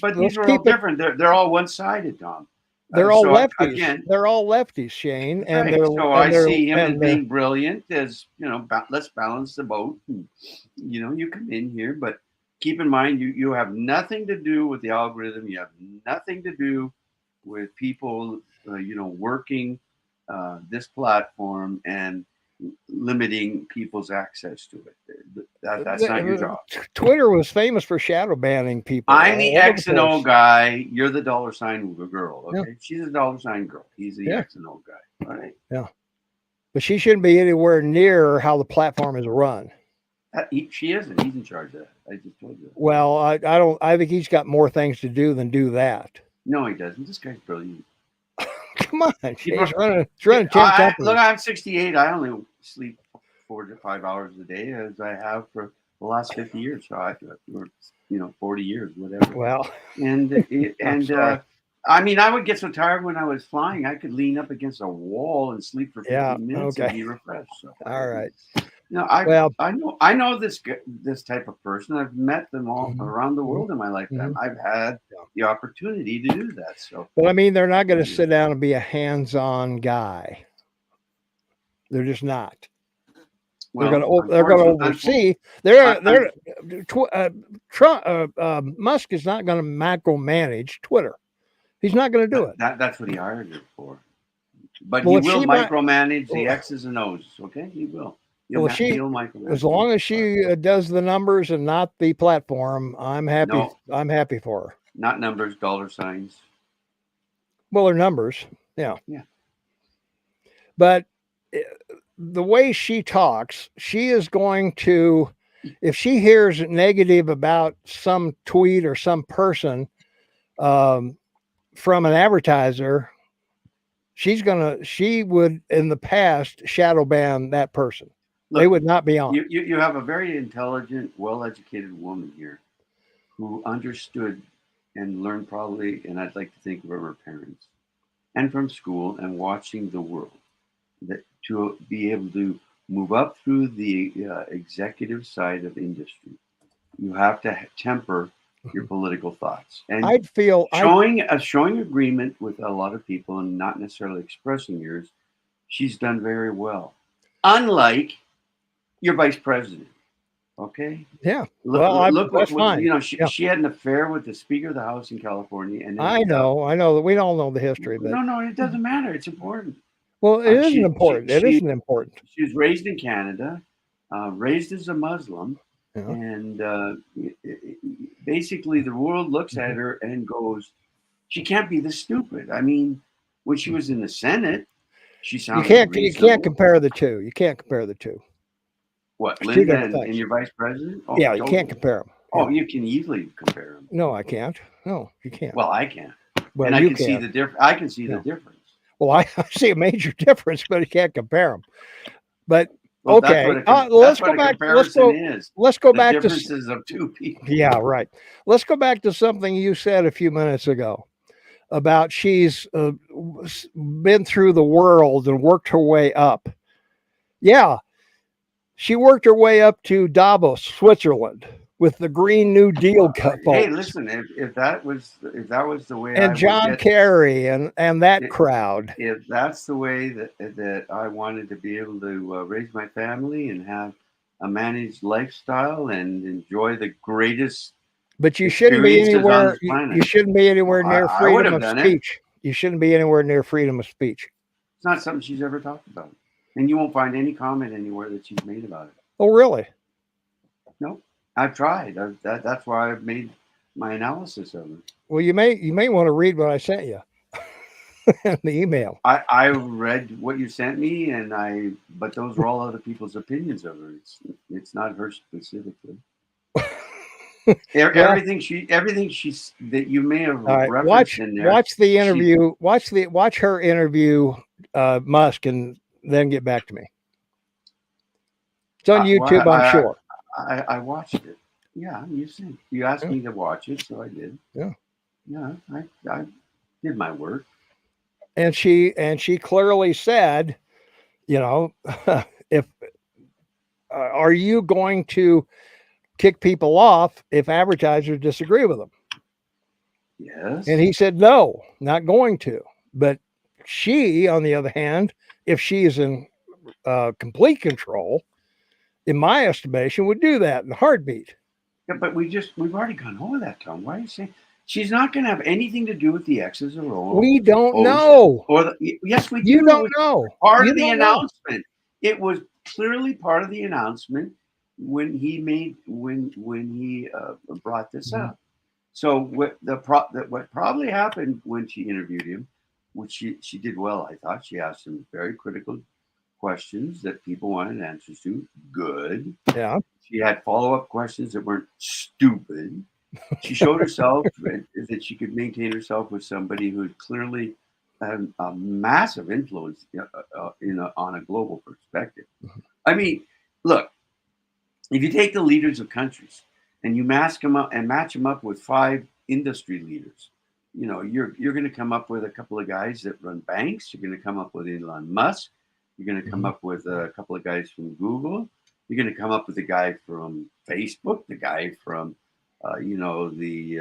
but these are all different. They're all one-sided, Tom.
They're all lefties. Again, they're all lefties, Shane. And
I see him as being brilliant. As let's balance the boat. And, you come in here, but keep in mind you have nothing to do with the algorithm. You have nothing to do with people, working this platform and limiting people's access to it. That's not your job.
Twitter was famous for shadow banning people.
I'm the X and O guy. You're the $ girl. Okay, she's a $ girl. He's the X and O guy. All right.
Yeah, but she shouldn't be anywhere near how the platform is run.
She isn't. He's in charge of that. I just told you.
Well, I don't. I think he's got more things to do than do that.
No, he doesn't. This guy's brilliant.
Come on, he's running 10
companies. Look, I'm 68. I only sleep 4 to 5 hours a day as I have for the last 50 years. So or 40 years, whatever.
Well,
And
sorry.
I mean, I would get so tired when I was flying, I could lean up against a wall and sleep for 15
Yeah.
minutes and
Okay.
be refreshed. So,
All right.
I
Well,
know this type of person. I've met them all
mhm,
around the
mhm,
world in my lifetime.
mhm.
I've had
Yeah.
the opportunity to do that. So,
But I mean, they're not going to
yeah.
sit down and be a hands-on guy. They're just not. They're going
Well,
to oversee. They're Trump. Musk is not going to macromanage Twitter. He's not going to do it.
That's what he hired her for. But he
Well, if
will
she might,
micromanage the X's and O's. Okay, he will.
well,
He'll micromanage.
as long as she does the numbers and not the platform, I'm happy.
No,
I'm happy for her.
not numbers, dollar signs.
Well, her numbers, yeah.
Yeah.
But the way she talks, she is going to, if she hears negative about some tweet or some person from an advertiser, she would in the past shadow ban that person.
Look,
they would not be on.
You have a very intelligent, well-educated woman here who understood and learned probably, and I'd like to think of her parents and from school and watching the world, that to be able to move up through the executive side of industry, you have to temper your political thoughts. And
I'd feel
showing agreement with a lot of people and not necessarily expressing yours, she's done very well. Unlike your vice president. Okay.
Yeah.
Look
that's
what
fine.
She had an affair with the Speaker of the House in California, and
I know that we all know the history, but
no, it doesn't matter. It's important.
Well, it isn't important. It isn't important.
She was raised in Canada, raised as a Muslim,
Yeah.
and basically the world looks at her and goes, "She can't be this stupid." I mean, when she was in the Senate, she sounded
you can't compare the two. You can't compare the two.
What, Linda and your vice president?
Oh, yeah, you can't compare them.
Oh, you can easily compare them.
No, I can't. No, you can't.
Well, I can.
Well,
and I can see the difference. I can see the difference.
Well, I see a major difference, but you can't compare them. But okay, let's go back. Let's go back to
differences of two people.
Yeah, right. Let's go back to something you said a few minutes ago about she's been through the world and worked her way up. Yeah, she worked her way up to Davos, Switzerland, with the Green New Deal folks.
Hey, listen, if that was the way,
and John Kerry and that crowd,
if that's the way that I wanted to be able to raise my family and have a managed lifestyle and enjoy the greatest.
But you shouldn't be anywhere. You shouldn't be anywhere near freedom of speech. You shouldn't be anywhere near freedom of speech.
It's not something she's ever talked about, and you won't find any comment anywhere that she's made about it.
Oh, really?
No, I've tried. That's why I've made my analysis of it.
Well, you may want to read what I sent you in the email.
I read what you sent me, but those were all other people's opinions of her. It's not her specifically. Everything she's that you may have referenced in there.
Watch the interview. Watch her interview Musk, and then get back to me. It's on YouTube, I'm sure.
I watched it. Yeah, you asked me to watch it, so I did.
Yeah.
Yeah, I did my work.
And she clearly said, if are you going to kick people off if advertisers disagree with them?
Yes.
And he said, no, not going to. But she, on the other hand, if she is in complete control, in my estimation, would do that in a heartbeat.
Yeah, but we've already gone over that, Tom. Why are you saying she's not going to have anything to do with the X's or O's?
We don't know.
Yes, we do.
You don't know.
Part of the announcement. It was clearly part of the announcement when he brought this up. So what probably happened when she interviewed him, which she did well, I thought. She asked him very critical questions that people wanted answers to. Good.
Yeah.
She had follow-up questions that weren't stupid. She showed herself that she could maintain herself with somebody who had clearly a massive influence on a global perspective. I mean, look, if you take the leaders of countries and you match them up with 5 industry leaders, you know, you're going to come up with a couple of guys that run banks. You're going to come up with Elon Musk. You're going to come up with a couple of guys from Google. You're going to come up with a guy from Facebook, the guy from, you know, the,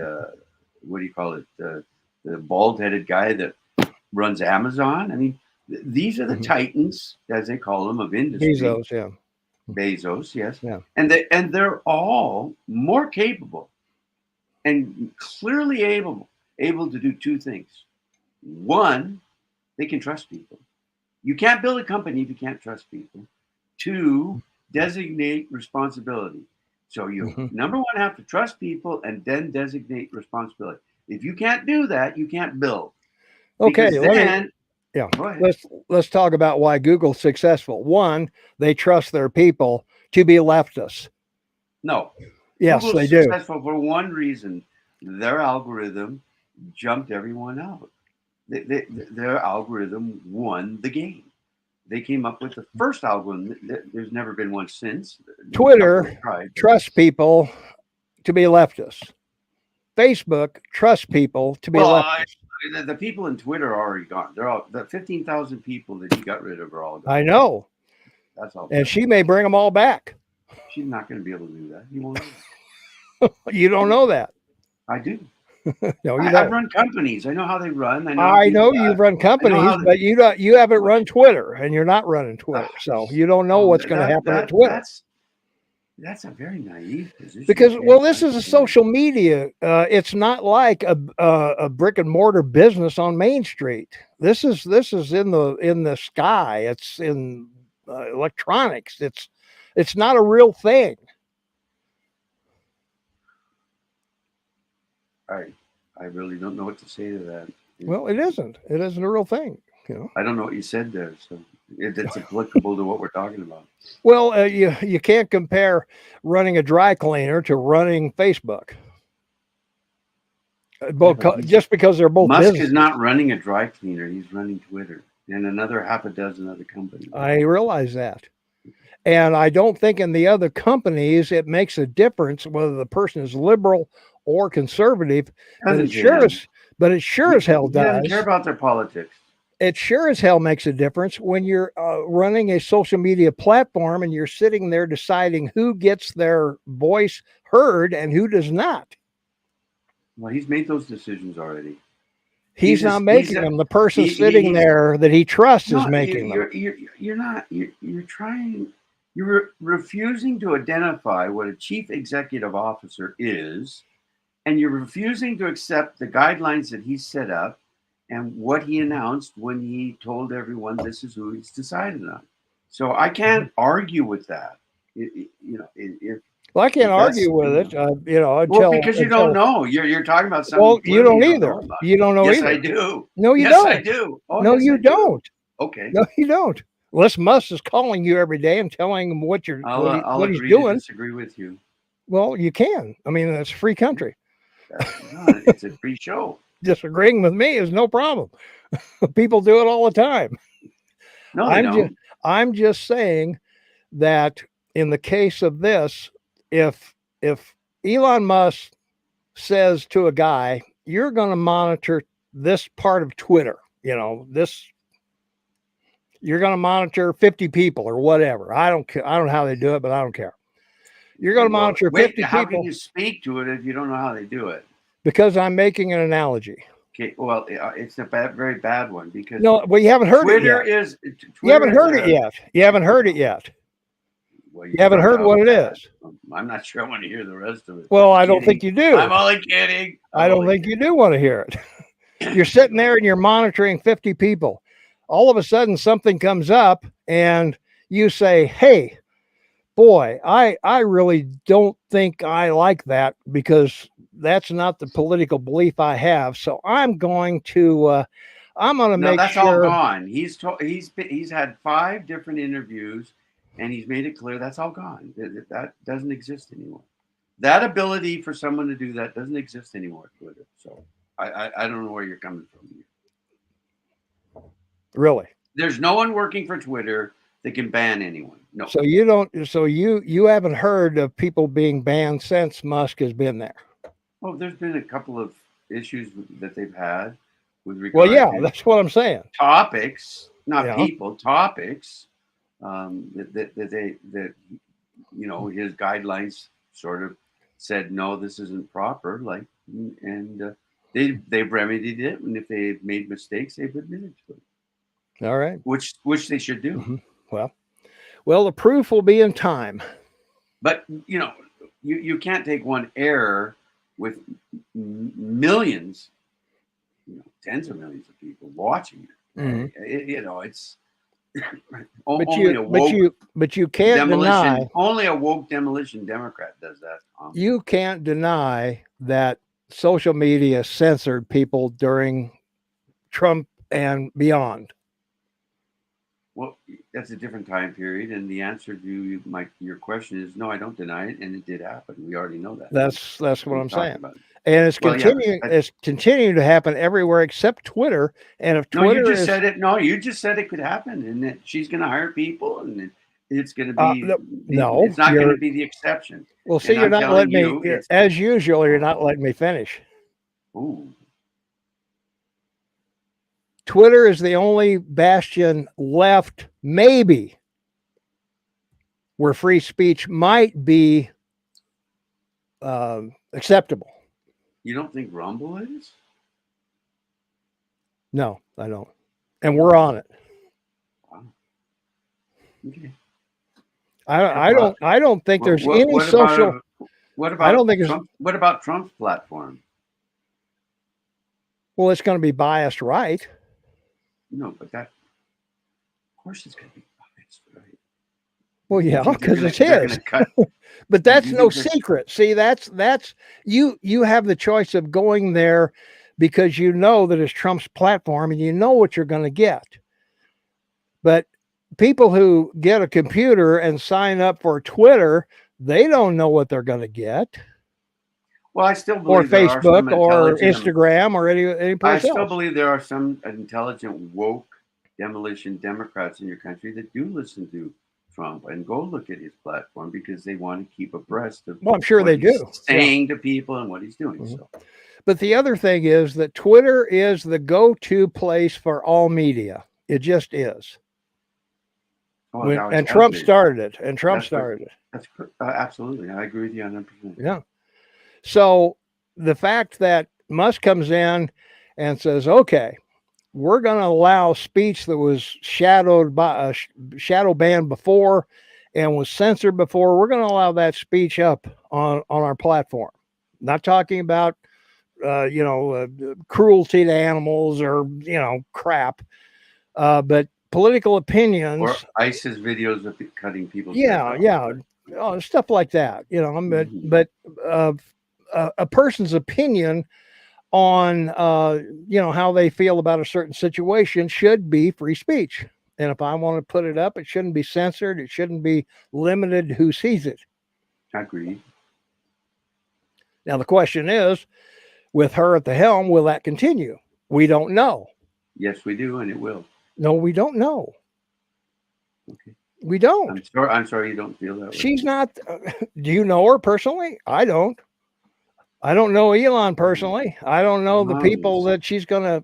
what do you call it? The bald-headed guy that runs Amazon. I mean, these are the titans, as they call them, of industry.
Bezos, yeah.
Bezos, yes.
Yeah.
And they're all more capable and clearly able to do 2 things. One, they can trust people. You can't build a company if you can't trust people. 2, designate responsibility. So you number 1 have to trust people and then designate responsibility. If you can't do that, you can't build.
Okay,
then,
let's talk about why Google's successful. 1, they trust their people to be leftists.
No.
Yes,
Google's
they do.
Successful for one reason: their algorithm jumped everyone out. Their algorithm won the game. They came up with the first algorithm. There's never been one since.
Twitter trusts people to be leftists. Facebook trusts people to be leftists.
The people in Twitter are already gone. They're all the 15,000 people that he got rid of are all gone.
I know.
That's all.
And she may bring them all back.
She's not going to be able to do that. You won't know
that. You don't know that.
I do.
No,
I've run companies. I know how they run.
I know you've run companies, but you haven't run Twitter, and you're not running Twitter, so you don't know what's going to happen at Twitter.
That's a very naive position.
Because this is a social media. It's not like a brick and mortar business on Main Street. This is in the sky. It's in electronics. It's not a real thing.
I really don't know what to say to that.
Well, it isn't. It isn't a real thing. You know.
I don't know what you said there, so it's applicable to what we're talking about.
Well, you can't compare running a dry cleaner to running Facebook. Just because they're both.
Musk
businesses.
Is not running a dry cleaner; he's running Twitter and another half a dozen other companies.
I realize that. And I don't think in the other companies it makes a difference whether the person is liberal or conservative. But it sure as hell does.
Doesn't care about their politics.
It sure as hell makes a difference when you're running a social media platform and you're sitting there deciding who gets their voice heard and who does not.
Well, he's made those decisions already.
He's not making them. The person sitting there that he trusts is making them.
You're refusing to identify what a chief executive officer is, and you're refusing to accept the guidelines that he set up and what he announced when he told everyone this is who he's decided on. So I can't argue with that.
I can't argue with it.
Because you don't know. You're talking about something.
Well, you don't either. You don't know either.
Yes, I do.
No, you don't.
Yes, I do. Oh,
no, you don't.
Okay.
No, you don't. Les Musk is calling you every day and telling him what he's doing.
Disagree with you.
Well, you can. I mean, it's a free country.
It's a free show.
Disagreeing with me is no problem. People do it all the time.
No, they don't.
I'm just saying that in the case of this, if Elon Musk says to a guy, "You're going to monitor this part of Twitter," you're going to monitor 50 people or whatever. I don't care. I don't know how they do it, but I don't care. You're going to monitor 50 people.
How can you speak to it if you don't know how they do it?
Because I'm making an analogy.
Okay, well, it's a very bad one because
you haven't heard
Twitter
it yet.
Twitter
you haven't heard it yet. You haven't heard it yet.
Well,
you haven't heard what it is.
I'm not sure I want to hear the rest of it.
Well, I don't think you do.
I'm only kidding.
I don't think you do want to hear it. You're sitting there and you're monitoring 50 people. All of a sudden, something comes up and you say, "Hey, boy, I really don't think I like that because that's not the political belief I have. So I'm going to make
that's
sure."
All gone. He's had 5 different interviews, and he's made it clear that's all gone. That doesn't exist anymore. That ability for someone to do that doesn't exist anymore at Twitter. So I don't know where you're coming from here.
Really?
There's no one working for Twitter they can ban anyone. No.
So you don't. So you haven't heard of people being banned since Musk has been there.
Well, there's been a couple of issues that they've had with
Well,
regard
yeah,
to
that's what I'm saying.
topics, not
Yeah.
people, topics. That his guidelines sort of said no, this isn't proper. Like, and they've remedied it, and if they've made mistakes, they've admitted to it.
All right.
Which they should do.
Mm-hmm. Well, the proof will be in time.
But you can't take one error with millions, tens of millions of people watching it.
Mm-hmm.
It's
but you can't deny.
Only a woke demolition Democrat does that.
You can't deny that social media censored people during Trump and beyond.
Well, that's a different time period, and the answer to your question is no. I don't deny it, and it did happen. We already know that.
That's what I'm saying. And it's continuing. It's continuing to happen everywhere except Twitter. And if Twitter
you just said it could happen, and that she's going to hire people, and it's going to be it's not going to be the exception.
Well, see, you're not letting me. As usual, you're not letting me finish.
Ooh.
Twitter is the only bastion left, maybe, where free speech might be acceptable.
You don't think Rumble is?
No, I don't. And we're on it.
Wow. Okay.
I don't think there's any social.
What about? I don't think Trump, what about Trump's platform?
Well, it's going to be biased, right?
No, but of course it's going to be biased, right?
Well, yeah, because it's his. But that's no secret. See, that's you have the choice of going there because you know that it's Trump's platform and you know what you're going to get. But people who get a computer and sign up for Twitter, they don't know what they're going to get.
Well, I still believe
or Facebook or Instagram or any place else.
I still believe there are some intelligent, woke demolition Democrats in your country that do listen to Trump and go look at his platform because they want to keep abreast of
I'm sure they do.
Saying to people and what he's doing. Mm-hmm. So.
But the other thing is that Twitter is the go-to place for all media. It just is. And Trump started it.
That's absolutely. I agree with you 100%.
Yeah. So the fact that Musk comes in and says, okay, we're going to allow speech that was shadow banned before and was censored before. We're going to allow that speech up on our platform. Not talking about, cruelty to animals or, crap, but political opinions.
Or ISIS videos of cutting people's
stuff like that, but a person's opinion on how they feel about a certain situation should be free speech. And if I want to put it up, it shouldn't be censored. It shouldn't be limited who sees it.
Agreed.
Now the question is, with her at the helm, will that continue? We don't know.
Yes, we do, and it will.
No, we don't know.
Okay.
We don't.
I'm sorry you don't feel that way.
She's not. Do you know her personally? I don't. I don't know Elon personally. I don't know the people that she's gonna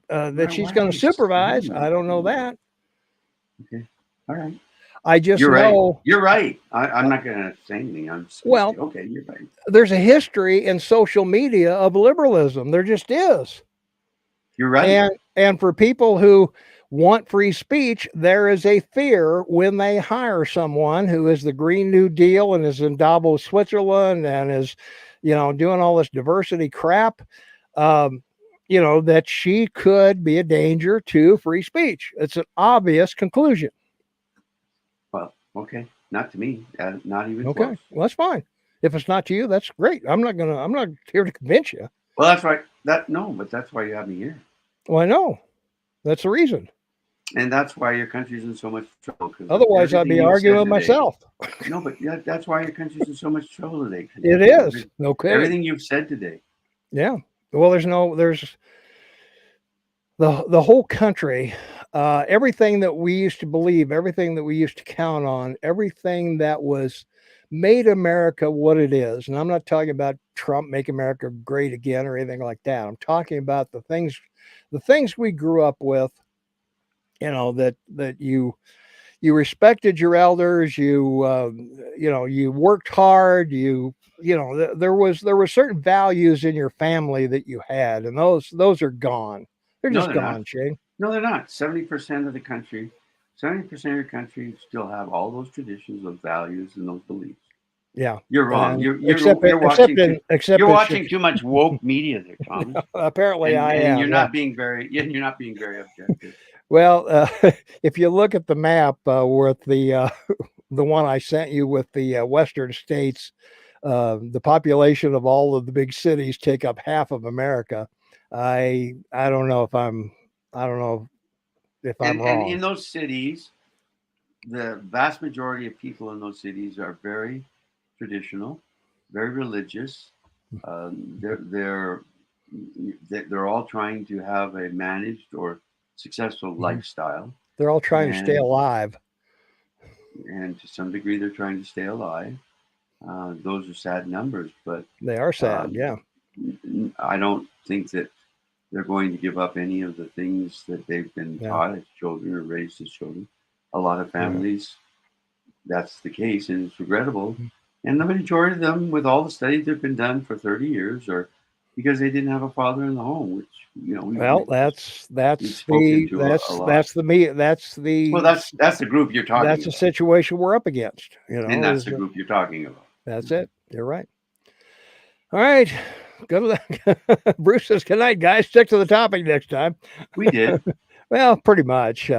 supervise. I don't know that.
Okay. All right.
I just
know.
Right.
You're right. I'm not gonna say anything. I'm just gonna say, okay, you're right.
There's a history in social media of liberalism. There just is.
You're right.
And for people who want free speech, there is a fear when they hire someone who is the Green New Deal and is in Davos, Switzerland, and is, doing all this diversity crap, that she could be a danger to free speech. It's an obvious conclusion.
Well, okay. Not to me. Not even
okay.
Close.
Well, that's fine. If it's not to you, that's great. I'm not here to convince you.
Well, that's right. But that's why you have me here.
Well, I know. That's the reason.
And that's why your country's in so much trouble.
Otherwise, I'd be arguing with myself.
No, but that's why your country's in so much trouble today.
It is. No kidding.
Everything you've said today.
Yeah. Well, there's the whole country, everything that we used to believe, everything that we used to count on, everything that was made America what it is. And I'm not talking about Trump make America great again or anything like that. I'm talking about the things we grew up with, that you respected your elders, you worked hard, there were certain values in your family that you had, and those are gone. They're
No,
just
they're
gone,
not.
Shane.
No, they're not. 70% of the country, 70% of your country still have all those traditions, those values, and those beliefs.
Yeah,
You're wrong.
and
You're watching
except
you're
in
watching too much woke media there, Thomas.
apparently I
And
am. Yeah.
you're not being very objective.
Well, if you look at the map with the one I sent you with the western states, the population of all of the big cities take up half of America. I don't know if I don't know if I'm
And
wrong.
in those cities, the vast majority of people in those cities are very traditional, very religious. They're all trying to have a managed or successful lifestyle,
They're all trying to stay
and
alive.
to some degree, they're trying to stay alive. Those are sad numbers, but
They are sad. Yeah.
I don't think that they're going to give up any of the things that they've been taught as children or raised as children. A lot of families, that's the case, and it's regrettable. And the majority of them, with all the studies that have been done for 30 years, are because they didn't have a father in the home, which
Well, that's
spoken
the
to a lot.
that's the me that's the
Well, that's the group you're talking
that's the
about.
situation we're up against.
And that's the group you're talking about.
That's it. You're right. All right. Good luck. Bruce says, good night, guys. Stick to the topic next time.
We did.
Well, pretty much. We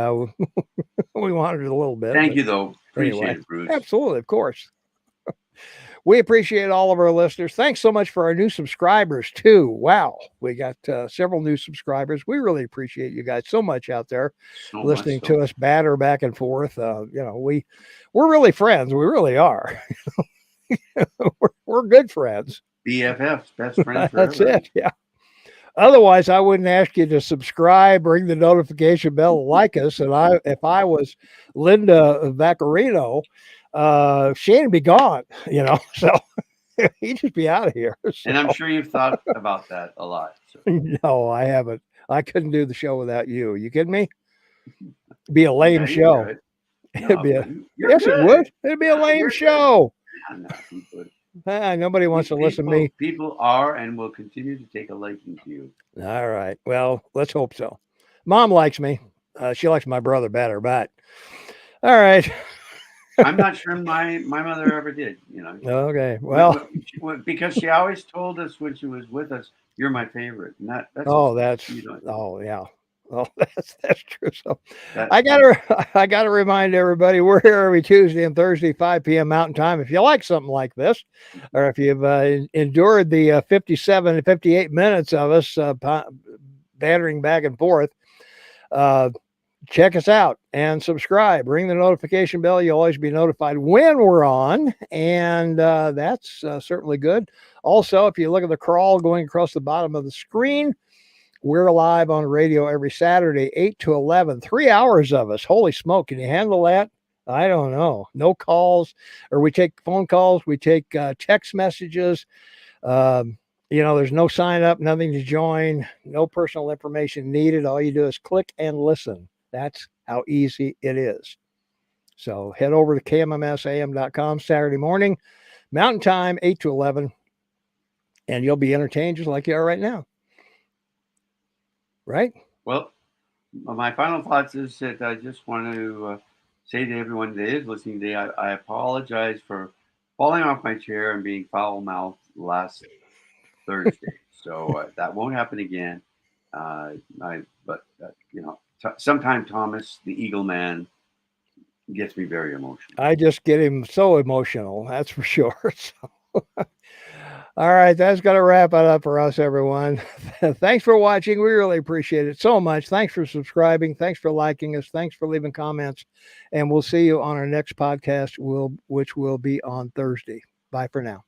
wanted it a little bit.
Thank you, though. Appreciate it, Bruce.
Absolutely, of course. We appreciate all of our listeners. Thanks so much for our new subscribers, too. Wow. We got several new subscribers. We really appreciate you guys so much out there listening to us batter back and forth. We're really friends. We really are. we're good friends.
BFFs, best friends forever.
That's it. Yeah. Otherwise, I wouldn't ask you to subscribe, ring the notification bell, like us. And if I was Linda Vaccarino, Shane would be gone, so he'd just be out of here. So.
And I'm sure you've thought about that a lot. So.
No, I haven't. I couldn't do the show without you. You kidding me? It'd be a lame show. Yes, it would. It'd be a lame show. Nobody wants to listen to me.
People are and will continue to take a liking to you.
All right. Well, let's hope so. Mom likes me. She likes my brother better, but all right.
I'm not sure my mother ever did,
Okay. Well,
because she always told us when she was with us, "You're my favorite." And that's
yeah. Well, that's true. So I gotta remind everybody we're here every Tuesday and Thursday, 5 p.m. Mountain Time. If you like something like this, or if you've endured the 57 to 58 minutes of us bantering back and forth, check us out and subscribe. Ring the notification bell. You'll always be notified when we're on, and that's certainly good. Also, if you look at the crawl going across the bottom of the screen, we're live on radio every Saturday, 8 to 11, 3 hours of us. Holy smoke. Can you handle that? I don't know. No calls, or we take phone calls. We take text messages. There's no sign up, nothing to join, no personal information needed. All you do is click and listen. That's how easy it is. So head over to kmmsam.com Saturday morning, Mountain Time, 8 to 11, and you'll be entertained just like you are right now. Right?
Well, my final thoughts is that I just want to say to everyone that is listening today, I apologize for falling off my chair and being foul-mouthed last Thursday. So that won't happen again. Sometimes Thomas, the Eagle Man, gets me very emotional.
I just get him so emotional. That's for sure. So. All right, that's going to wrap it up for us, everyone. Thanks for watching. We really appreciate it so much. Thanks for subscribing. Thanks for liking us. Thanks for leaving comments. And we'll see you on our next podcast, which will be on Thursday. Bye for now.